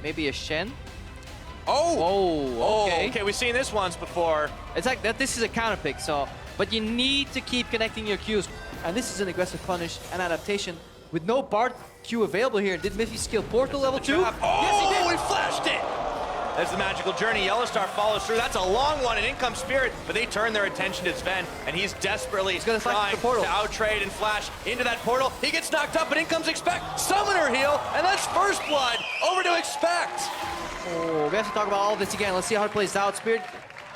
maybe a Shen. Oh, okay. Okay, we've seen this once before. It's like that. This is a counter pick, so but you need to keep connecting your Qs. And this is an aggressive punish and adaptation with no Bard Q available here. Did mithy skill portal level 2? Oh, Yes, he did. he flashed it! There's the magical journey. Yellowstar follows through. That's a long one, and in comes Spirit, but they turn their attention to Zven, and he's desperately gonna trying the portal. to outtrade and flash into that portal. He gets knocked up, but in comes Expect. Summoner heal, and that's first blood over to Expect. Oh, we have to talk about all this again. Let's see how it plays out. Spirit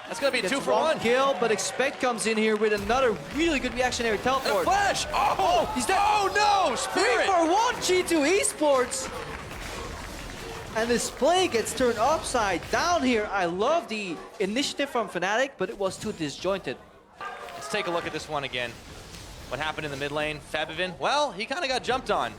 That's gonna be a gets 2 for 1 1. kill, but Expect comes in here with another really good reactionary And teleport. flash! Oh, he's dead. Oh no, 3 Spirit! for 1 G2 Esports. And this play gets turned upside down here. I love the initiative from FNATIC, but it was too disjointed. Let's take a look at this one again. What happened in the mid lane? Febiven, well, he kind of got jumped on.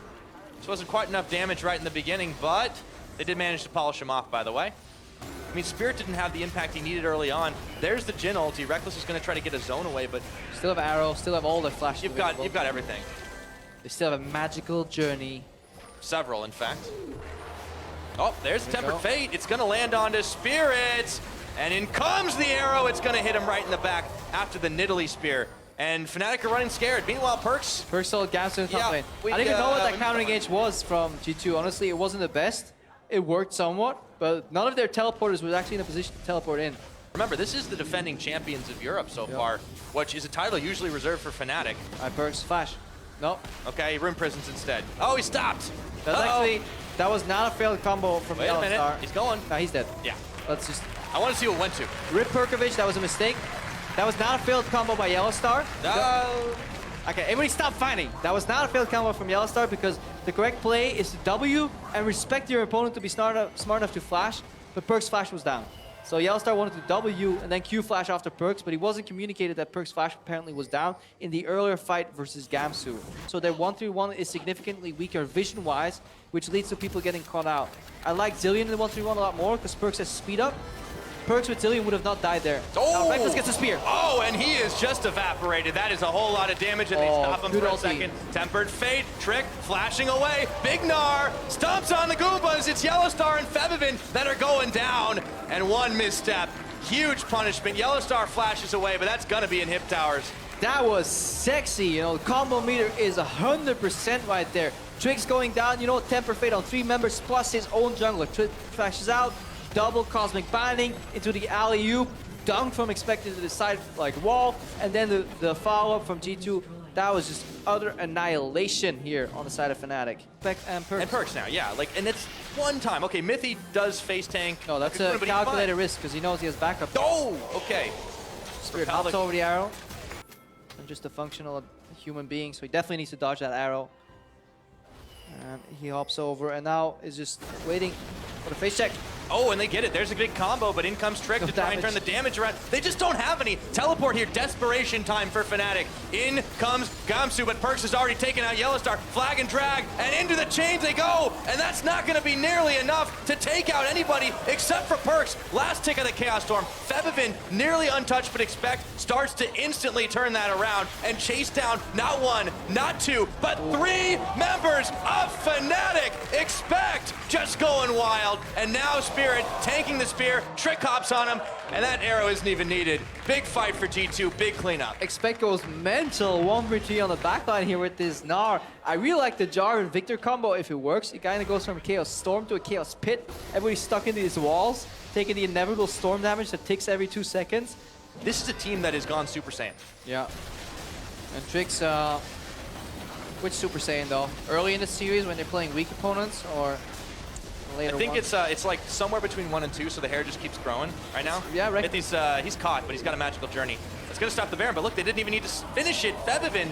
This wasn't quite enough damage right in the beginning, but they did manage to polish him off, by the way. I mean, Spirit didn't have the impact he needed early on. There's the Jhin ulti. Rekkles is going to try to get a zone away, but Still have arrow, still have all their flashes. you've got everything. They still have a magical journey. Several, in fact. Oh, there's the There we Tempered go. Fate. It's going to land onto Spirit. And in comes the arrow. It's going to hit him right in the back after the Nidalee spear. And FNATIC are running scared. Meanwhile, Perkz. Perkz sold Gamsu in top lane. I don't even know what that counter engage was from G2. Honestly, it wasn't the best. It worked somewhat, but none of their teleporters was actually in a position to teleport in. Remember, this is the defending champions of Europe so far, which is a title usually reserved for FNATIC. Perkz flash. No. Okay, Room Prisons instead. Oh, he stopped. That's actually, that was not a failed combo from Wait a minute. Alistar. He's going. No, he's dead. Yeah. Let's just I want to see what went to. rip Perkovic. That was a mistake. That was not a failed combo by Yellowstar. Okay, everybody stop fighting. That was not a failed combo from Yellowstar because the correct play is to W and respect your opponent to be smart enough to flash, but Perkz flash was down. So Yellowstar wanted to W and then Q flash after Perkz, but he wasn't communicated that Perkz flash apparently was down in the earlier fight versus Gamsu. So their 1-3-1 is significantly weaker vision-wise, which leads to people getting caught out. I like Zillion in the 1-3-1 a lot more because Perkz has speed up. Perkz with Zillion would have not died there. Oh! Now Rekkles gets a spear. Oh, and he is just evaporated. That is a whole lot of damage, and they stop him good for a ulti. second. Tempered Fate, Trick, flashing away. Big Gnar stomps on the Goombas. It's Yellowstar and Febiven that are going down, and one misstep. Huge punishment. Yellowstar flashes away, but that's gonna be in hip towers. That was sexy, you know, the combo meter is 100% right there. Trick's going down, you know, Temper Fate on 3 members plus his own jungler. Trick flashes out, double Cosmic Binding into the alley-oop, dunk from Expected to the side like wall, and then the follow-up from G2. That was just utter annihilation here on the side of FNATIC. And Perkz. And Perkz now, yeah, like, and it's one time. Okay, Mithy does face tank. No, that's But a he's calculated fine. risk because he knows he has backup. Oh, okay. Spirit hops over the arrow. I'm just a functional human being, so he definitely needs to dodge that arrow. And he hops over and now is just waiting for the face check. Oh, and they get it. There's a big combo, but in comes Trick No to try and turn damage. the damage around. They just don't have any. Teleport here. Desperation time for FNATIC. In comes Gamsu, but Perkz has already taken out Yellowstar. Flag and drag, and into the chains they go. And that's not going to be nearly enough to take out anybody except for Perkz. Last tick of the Chaos Storm. Febiven, nearly untouched, but Expect starts to instantly turn that around and chase down not 1, not 2, but 3 members of FNATIC. Expect just going wild. And now Spirit tanking the spear, Trick hops on him, and that arrow isn't even needed. Big fight for G2, big cleanup. Expect goes mental 1v3 on the backline here with this Gnar. I really like the Jarvan Viktor combo if it works. It kind of goes from a Chaos Storm to a Chaos Pit. Everybody's stuck into these walls, taking the inevitable storm damage that ticks every 2 seconds. This is a team that has gone Super Saiyan. Yeah. And Trick's, which Super Saiyan though? Early in the series when they're playing weak opponents or later I think on? it's like somewhere between 1 and 2, so the hair just keeps growing right now. Yeah, right. He's caught, but he's got a magical journey. It's gonna stop the Baron, but look, they didn't even need to finish it. Febiven,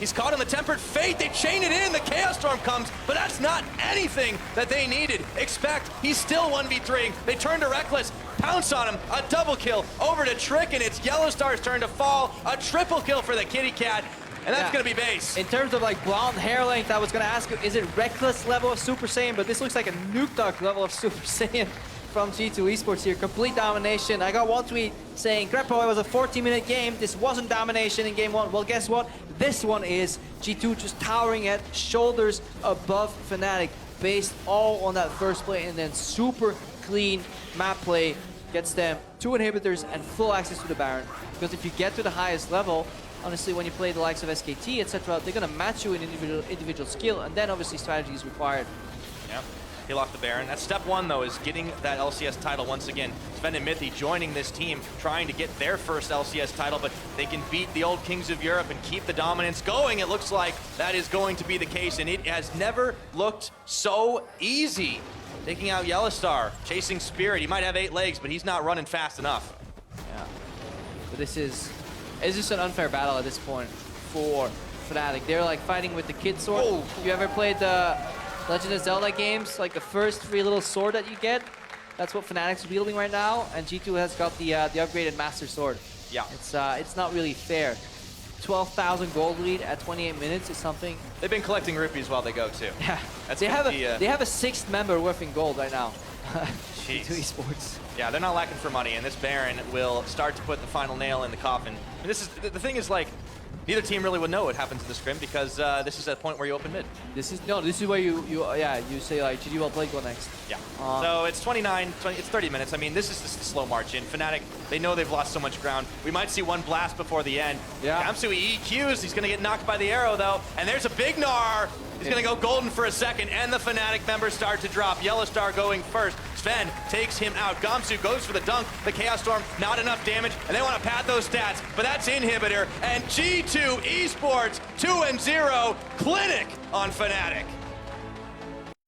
he's caught on the Tempered Fate. They chain it in. The Chaos Storm comes, but that's not anything that they needed. Expect, he's still 1v3. They turn to Rekkles, pounce on him, a double kill over to Trick, and it's Yellowstar's turn to fall. A triple kill for the kitty cat. And that's gonna be base. In terms of like blonde hair length, I was gonna ask you, is it Rekkles level of Super Saiyan? But this looks like a Nuke Duck level of Super Saiyan from G2 Esports here. Complete domination. I got one tweet saying, Greppo, it was a 14-minute game. This wasn't domination in game 1. Well, guess what? This one is G2 just towering at shoulders above FNATIC. based all on that first play, and then super clean map play gets them 2 inhibitors and full access to the Baron. Because if you get to the highest level, honestly, when you play the likes of SKT, etc., they're going to match you in individual skill, and then obviously strategy is required. Yeah, he locked the Baron. That's step one, though, is getting that LCS title once again. Zven and mithy joining this team, trying to get their first LCS title, but they can beat the old kings of Europe and keep the dominance going. It looks like that is going to be the case, and it has never looked so easy. Taking out Yellowstar, chasing Spirit. He might have 8 legs, but he's not running fast enough. Yeah, but this is... It's just an unfair battle at this point for FNATIC. They're like fighting with the kid sword. Oh. You ever played the Legend of Zelda games? Like the first free little sword that you get? That's what FNATIC's wielding right now, and G2 has got the upgraded Master Sword. Yeah. It's not really fair. 12,000 gold lead at 28 minutes is something. They've been collecting rupees while they go, too. Yeah, That's they have a 6th member worth in gold right now. Jeez. To esports. Yeah, they're not lacking for money, and this Baron will start to put the final nail in the coffin. And this is the thing is, like, neither team really would know what happens to the scrim because this is a point where you open mid. This is where you say like GG well played, go next. Yeah. So it's it's 30 minutes. I mean, this is just a slow march in. FNATIC, they know they've lost so much ground. We might see one blast before the end. Yeah. Gamsu EQs. He's going to get knocked by the arrow, though. And there's a big Gnar. He's going to go golden for a second, and the FNATIC members start to drop. Yellowstar going first. Zven takes him out. Gamsu goes for the dunk. The Chaos Storm, not enough damage, and they want to pad those stats, but that's inhibitor. And G2 Esports 2-0 clinic on FNATIC.